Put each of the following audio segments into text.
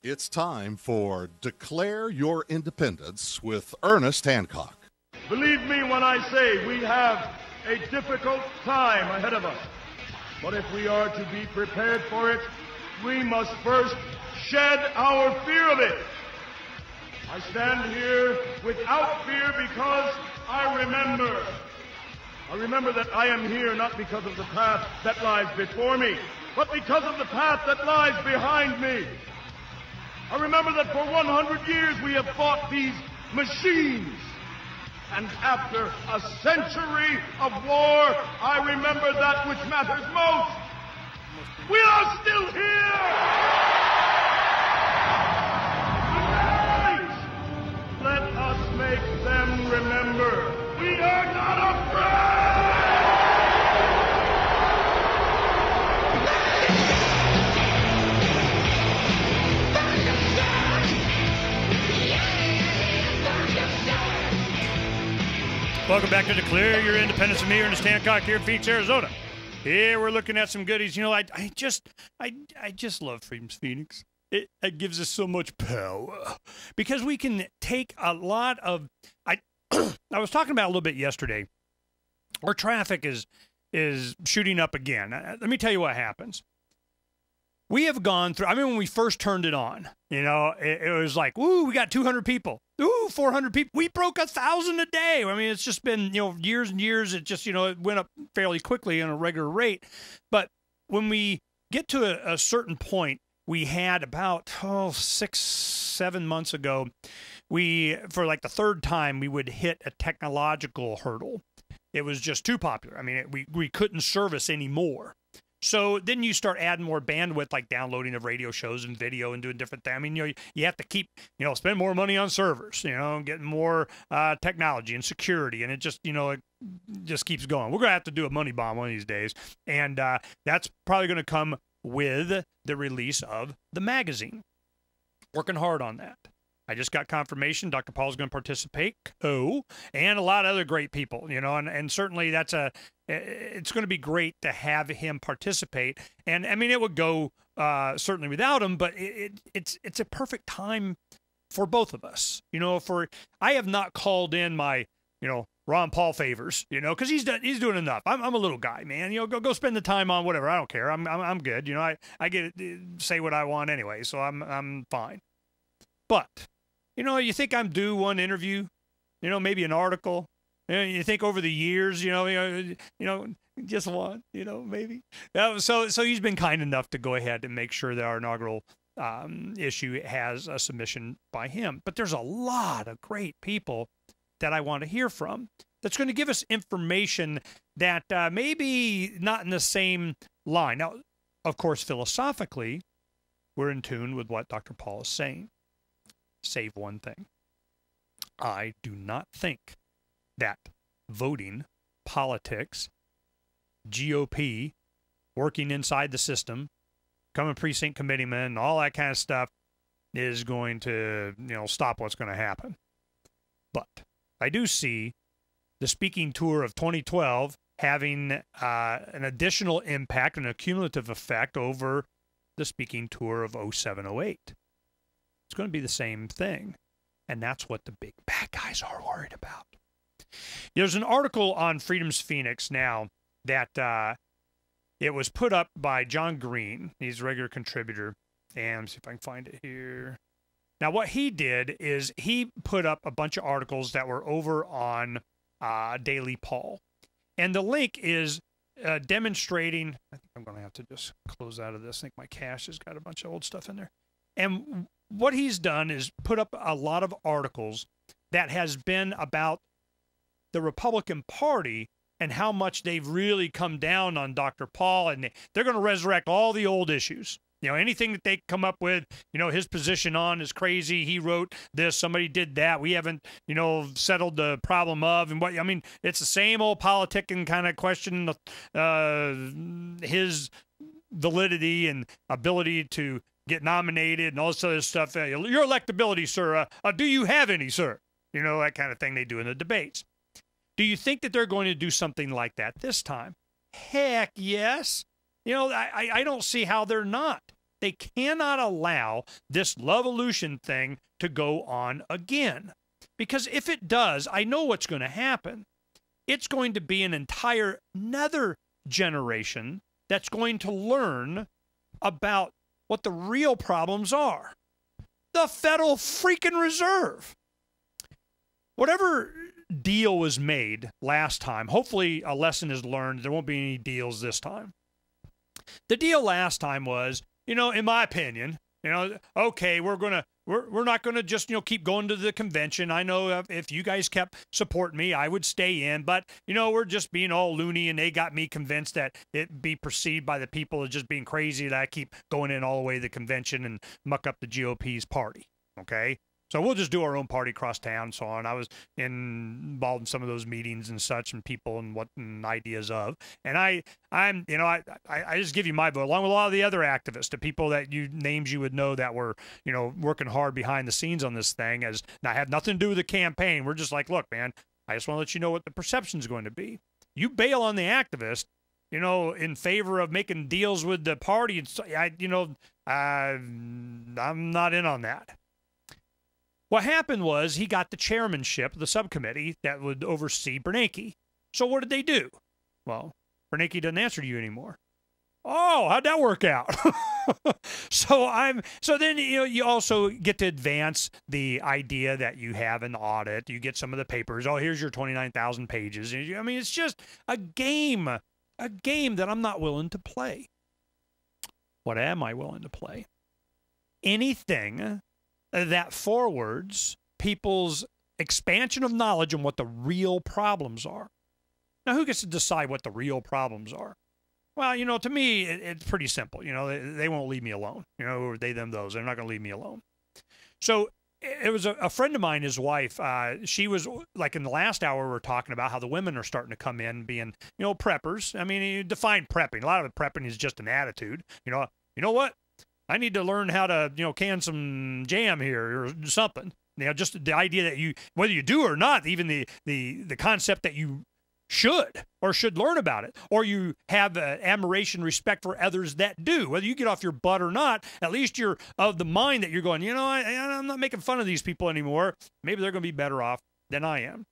It's time for Declare Your Independence with Ernest Hancock. Believe me when I say we have a difficult time ahead of us. But if we are to be prepared for it, we must first shed our fear of it. I stand here without fear because I remember that I am here not because of the path that lies before me, but because of the path that lies behind me. I remember that for 100 years we have fought these machines. And after a century of war, I remember that which matters most. We are still here! Tonight, let us make them remember we are not afraid! Welcome back to Declare Your Independence with me, Ernest Hancock, here in Phoenix, Arizona. Here we're looking at some goodies. You know, I just love Freedom's Phoenix. It gives us so much power because we can take a lot of. I was talking about a little bit yesterday. Our traffic is shooting up again. Let me tell you what happens. We have gone through. I mean, when we first turned it on, you know, it was like, "Ooh, we got 200 people. Ooh, 400 people. We broke 1,000 a day." I mean, it's just been, you know, years and years. It just, you know, it went up fairly quickly on a regular rate. But when we get to a certain point, we had about 6-7 months ago, for like the third time, we would hit a technological hurdle. It was just too popular. I mean, we couldn't service anymore. So then you start adding more bandwidth, like downloading of radio shows and video and doing different things. I mean, you know, you have to keep, you know, spend more money on servers, you know, getting more technology and security. And it just, you know, it just keeps going. We're going to have to do a money bomb one of these days. And that's probably going to come with the release of the magazine. Working hard on that. I just got confirmation Dr. Paul's going to participate, and a lot of other great people, you know, and certainly it's going to be great to have him participate. And I mean, it would go certainly without him, but it's a perfect time for both of us, you know. I have not called in my, you know, Ron Paul favors, you know, because he's doing enough. I'm a little guy, man. You know, go spend the time on whatever. I don't care. I'm good. You know, I get say what I want anyway, so I'm fine. But you know, you think I'm due one interview, you know, maybe an article. You think over the years, you know, just one, you know, maybe. So he's been kind enough to go ahead and make sure that our inaugural issue has a submission by him. But there's a lot of great people that I want to hear from that's going to give us information that maybe not in the same line. Now, of course, philosophically, we're in tune with what Dr. Paul is saying. Save one thing. I do not think that voting, politics, GOP, working inside the system, becoming precinct committeeman, all that kind of stuff is going to, you know, stop what's going to happen. But I do see the speaking tour of 2012 having an additional impact and a cumulative effect over the speaking tour of 07-08. It's going to be the same thing, and that's what the big bad guys are worried about. There's an article on Freedom's Phoenix now that it was put up by John Green. He's a regular contributor, and let me see if I can find it here. Now, what he did is he put up a bunch of articles that were over on Daily Paul, and the link is demonstrating. I think I'm going to have to just close out of this. I think my cache has got a bunch of old stuff in there. And what he's done is put up a lot of articles that has been about the Republican Party and how much they've really come down on Dr. Paul, and they're going to resurrect all the old issues. You know, anything that they come up with, you know, his position on is crazy. He wrote this, somebody did that. We haven't, you know, settled the problem of, and what, I mean, it's the same old politicking kind of question, his validity and ability to get nominated and all this other stuff. Your electability, sir. Do you have any, sir? You know, that kind of thing they do in the debates. Do you think that they're going to do something like that this time? Heck yes. You know, I don't see how they're not. they cannot allow this Lovolution thing to go on again. Because if it does, I know what's going to happen. It's going to be an entire another generation that's going to learn about what the real problems are. The Federal freaking Reserve. Whatever deal was made last time, hopefully a lesson is learned. There won't be any deals this time. The deal last time was, in my opinion, okay, we're not gonna just keep going to the convention. I know if you guys kept supporting me, I would stay in, but we're just being all loony, and they got me convinced that it be perceived by the people as just being crazy that I keep going in all the way to the convention and muck up the GOP's party. Okay. So we'll just do our own party across town and so on. I was involved in some of those meetings and such, and people and ideas of. And I just give you my vote, along with a lot of the other activists, the people that names you would know that were, working hard behind the scenes on this thing. As now, I have nothing to do with the campaign. We're just like, look, man, I just want to let you know what the perception is going to be. You bail on the activist, in favor of making deals with the party. I'm not in on that. What happened was he got the chairmanship of the subcommittee that would oversee Bernanke. So what did they do? Well, Bernanke doesn't answer to you anymore. Oh, how'd that work out? So then you also get to advance the idea that you have an audit. You get some of the papers. Oh, here's your 29,000 pages. I mean, it's just a game that I'm not willing to play. What am I willing to play? Anything that forwards people's expansion of knowledge on what the real problems are. Now, who gets to decide what the real problems are? Well, to me, it's pretty simple. They won't leave me alone. They, them, those. They're not going to leave me alone. So it was a friend of mine, his wife. She was, like in the last hour, we were talking about how the women are starting to come in being, preppers. I mean, you define prepping. A lot of prepping is just an attitude. You know what? I need to learn how to, can some jam here or something. Just the idea that whether you do or not, even the concept that you should learn about it, or you have admiration, respect for others that do. Whether you get off your butt or not, at least you're of the mind that you're going, I'm not making fun of these people anymore. Maybe they're going to be better off than I am.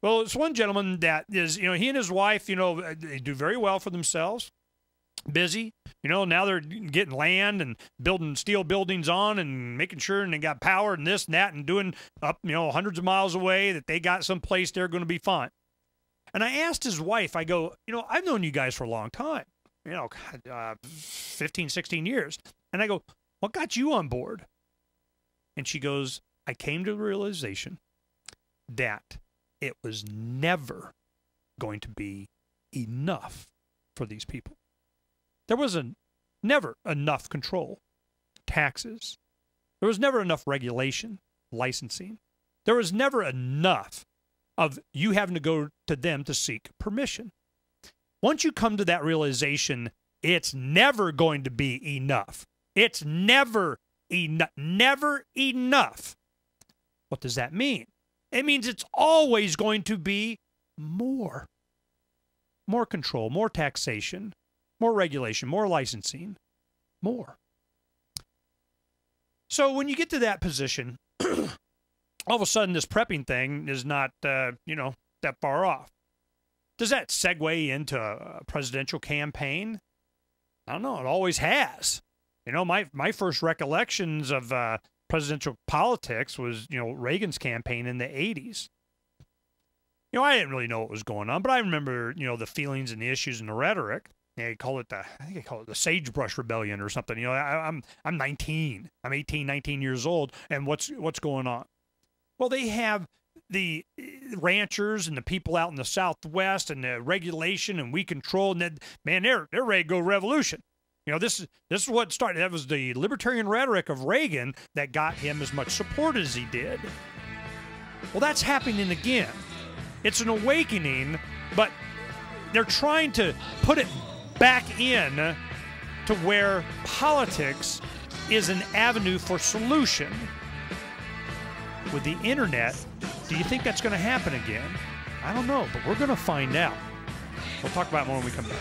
Well, it's one gentleman that is, he and his wife, they do very well for themselves. Busy, now they're getting land and building steel buildings on and making sure, and they got power and this and that, and doing up, hundreds of miles away, that they got some place they're going to be fine. And I asked his wife, I go, I've known you guys for a long time, 15, 16 years. And I go, what got you on board? And she goes, I came to the realization that it was never going to be enough for these people. There was never enough control, taxes. There was never enough regulation, licensing. There was never enough of you having to go to them to seek permission. Once you come to that realization, it's never going to be enough. It's never enough. What does that mean? It means it's always going to be more. More control, more taxation, more regulation, more licensing, more. So when you get to that position, all of a sudden this prepping thing is not, that far off. Does that segue into a presidential campaign? I don't know. It always has. My first recollections of presidential politics was, Reagan's campaign in the 80s. I didn't really know what was going on, but I remember, the feelings and the issues and the rhetoric. I think they call it the Sagebrush Rebellion or something. I'm 19. I'm 18, 19 years old, and what's going on? Well, they have the ranchers and the people out in the Southwest and the regulation, and we control, and then, man, they're ready to go revolution. This is what started. That was the libertarian rhetoric of Reagan that got him as much support as he did. Well, that's happening again. It's an awakening, but they're trying to put it back in to where politics is an avenue for solution. With the internet, do you think that's going to happen again? I don't know, but we're going to find out. We'll talk about it more when we come back.